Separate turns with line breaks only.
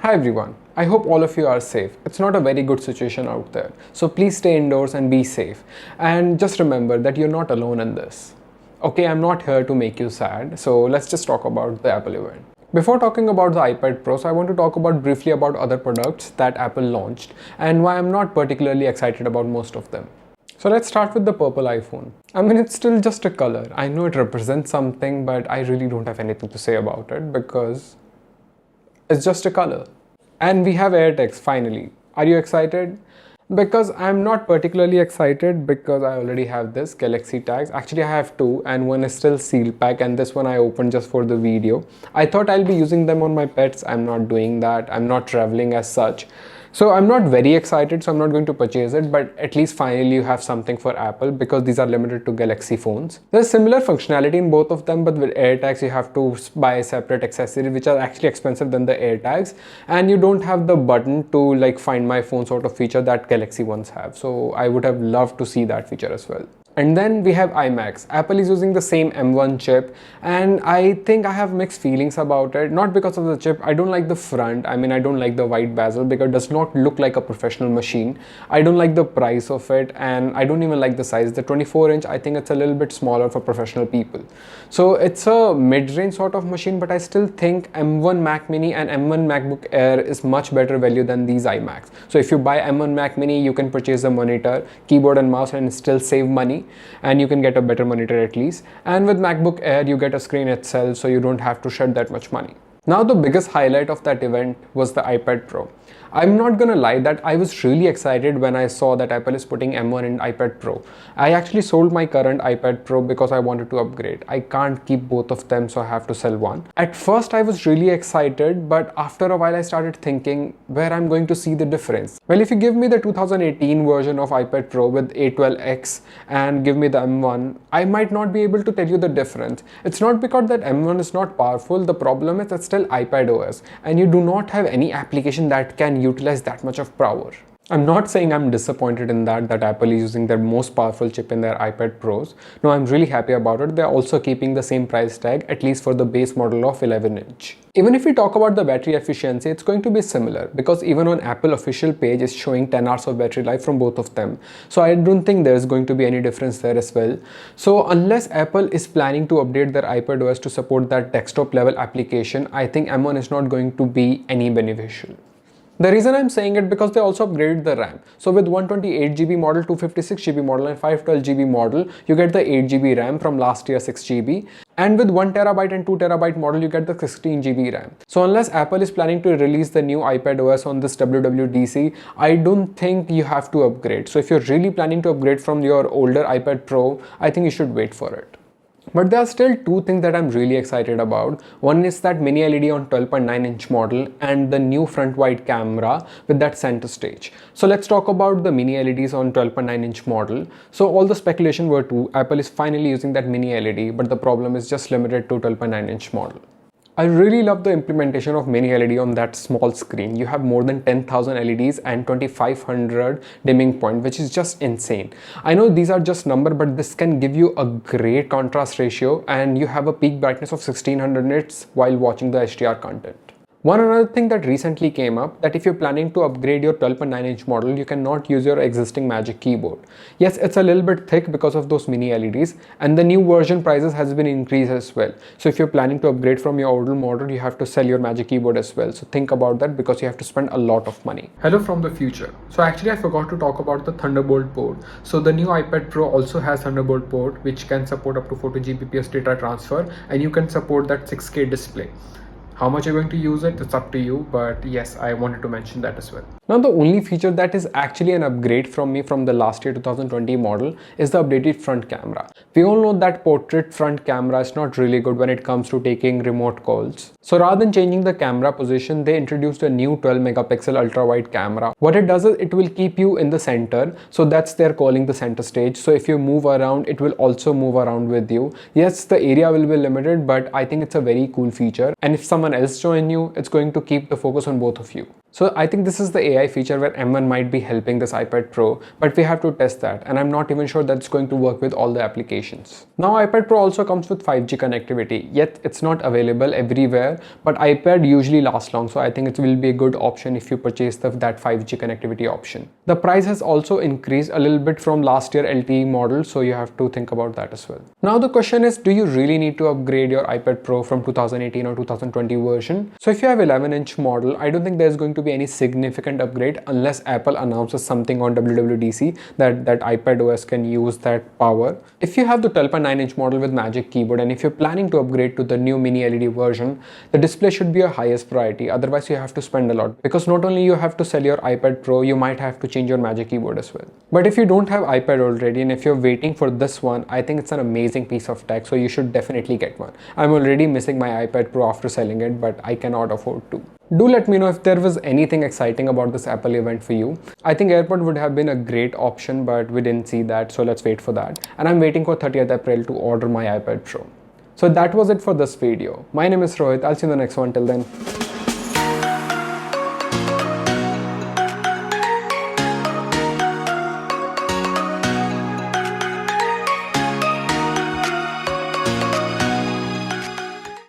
Hi everyone, I hope all of you are safe. It's not a very good situation out there, so please stay indoors and be safe. And just remember that you're not alone in this. Okay, I'm not here to make you sad, so let's just talk about the Apple event. Before talking about the iPad Pro, so I want to talk briefly about other products that Apple launched and why I'm not particularly excited about most of them. So let's start with the purple iPhone. I mean, it's still just a color. I know it represents something, but I really don't have anything to say about it because it's just a color. And we have AirTags finally. Are you excited? Because I'm not particularly excited because I already have this Galaxy tags. Actually, I have two and one is still seal pack and this one I opened just for the video. I thought I'll be using them on my pets. I'm not doing that. I'm not traveling as such. So I'm not very excited, so I'm not going to purchase it, but at least finally you have something for Apple because these are limited to Galaxy phones. There's similar functionality in both of them, but with AirTags you have to buy separate accessories which are actually expensive than the AirTags, and you don't have the button to like find my phone sort of feature that Galaxy ones have. So I would have loved to see that feature as well. And then we have iMacs. Apple is using the same M1 chip and I think I have mixed feelings about it. Not because of the chip, I don't like the front. I mean, I don't like the white bezel because it does not look like a professional machine. I don't like the price of it and I don't even like the size. The 24-inch, I think it's a little bit smaller for professional people. So it's a mid-range sort of machine, but I still think M1 Mac Mini and M1 MacBook Air is much better value than these iMacs. So if you buy M1 Mac Mini, you can purchase a monitor, keyboard and mouse and still save money. And you can get a better monitor at least. And with MacBook Air, you get a screen itself, so you don't have to shed that much money. Now the biggest highlight of that event was the iPad Pro. I'm not gonna lie that I was really excited when I saw that Apple is putting M1 in iPad Pro. I actually sold my current iPad Pro because I wanted to upgrade. I can't keep both of them, so I have to sell one. At first I was really excited, but after a while I started thinking where I'm going to see the difference. Well, if you give me the 2018 version of iPad Pro with A12X and give me the M1, I might not be able to tell you the difference. It's not because that M1 is not powerful, the problem is it's still iPad OS and you do not have any application that can utilize that much of power. I'm not saying I'm disappointed in that Apple is using their most powerful chip in their iPad Pros. No, I'm really happy about it. They're also keeping the same price tag, at least for the base model of 11-inch. Even if we talk about the battery efficiency, it's going to be similar because even on Apple official page is showing 10 hours of battery life from both of them. So I don't think there's going to be any difference there as well. So unless Apple is planning to update their iPad OS to support that desktop level application, I think M1 is not going to be any beneficial. The reason I'm saying it because they also upgraded the RAM. So with 128GB model, 256GB model and 512GB model, you get the 8GB RAM from last year 6GB. And with 1TB and 2TB model, you get the 16GB RAM. So unless Apple is planning to release the new iPad OS on this WWDC, I don't think you have to upgrade. So if you're really planning to upgrade from your older iPad Pro, I think you should wait for it. But there are still two things that I'm really excited about. One is that mini LED on 12.9-inch model and the new front wide camera with that center stage. So let's talk about the mini LEDs on 12.9-inch model. So all the speculation were true. Apple is finally using that mini LED, but the problem is just limited to 12.9-inch model. I really love the implementation of mini LED on that small screen. You have more than 10,000 LEDs and 2500 dimming point, which is just insane. I know these are just number, but this can give you a great contrast ratio and you have a peak brightness of 1600 nits while watching the HDR content. One another thing that recently came up, that if you're planning to upgrade your 12.9-inch model, you cannot use your existing Magic Keyboard. Yes, it's a little bit thick because of those mini LEDs and the new version prices has been increased as well. So if you're planning to upgrade from your older model, you have to sell your Magic Keyboard as well. So think about that because you have to spend a lot of money. Hello from the future. So actually I forgot to talk about the Thunderbolt port. So the new iPad Pro also has Thunderbolt port which can support up to 40 Gbps data transfer and you can support that 6K display. How much you're going to use it, it's up to you, but yes, I wanted to mention that as well. Now the only feature that is actually an upgrade from me from the last year 2020 model is the updated front camera. We all know that portrait front camera is not really good when it comes to taking remote calls. So rather than changing the camera position, they introduced a new 12 megapixel ultra wide camera. What it does is it will keep you in the center. So that's they're calling the center stage. So if you move around, it will also move around with you. Yes, the area will be limited, but I think it's a very cool feature. And if someone else join you, it's going to keep the focus on both of you. So I think this is the AI feature where M1 might be helping this iPad Pro, but we have to test that, and I'm not even sure that's going to work with all the applications. Now iPad Pro also comes with 5G connectivity, yet it's not available everywhere, but iPad usually lasts long, so I think it will be a good option if you purchase that 5G connectivity option. The price has also increased a little bit from last year LTE model, so you have to think about that as well. Now the question is, do you really need to upgrade your iPad Pro from 2018 or 2020 version? So if you have 11-inch model, I don't think there's going to be any significant upgrade unless Apple announces something on WWDC that iPad OS can use that power. If you have the 12.9-inch model with Magic Keyboard, and if you're planning to upgrade to the new mini LED version, the display should be your highest priority. Otherwise you have to spend a lot, because not only you have to sell your iPad Pro, you might have to change your Magic Keyboard as well. But if you don't have iPad already, and if you're waiting for this one, I think it's an amazing piece of tech, so you should definitely get one. I'm already missing my iPad Pro after selling it, but I cannot afford to. Do let me know if there was anything exciting about this Apple event for you. I think AirPod would have been a great option, but we didn't see that, so let's wait for that. And I'm waiting for 30th April to order my iPad Pro. So that was it for this video. My name is Rohit. I'll see you in the next one. Till then.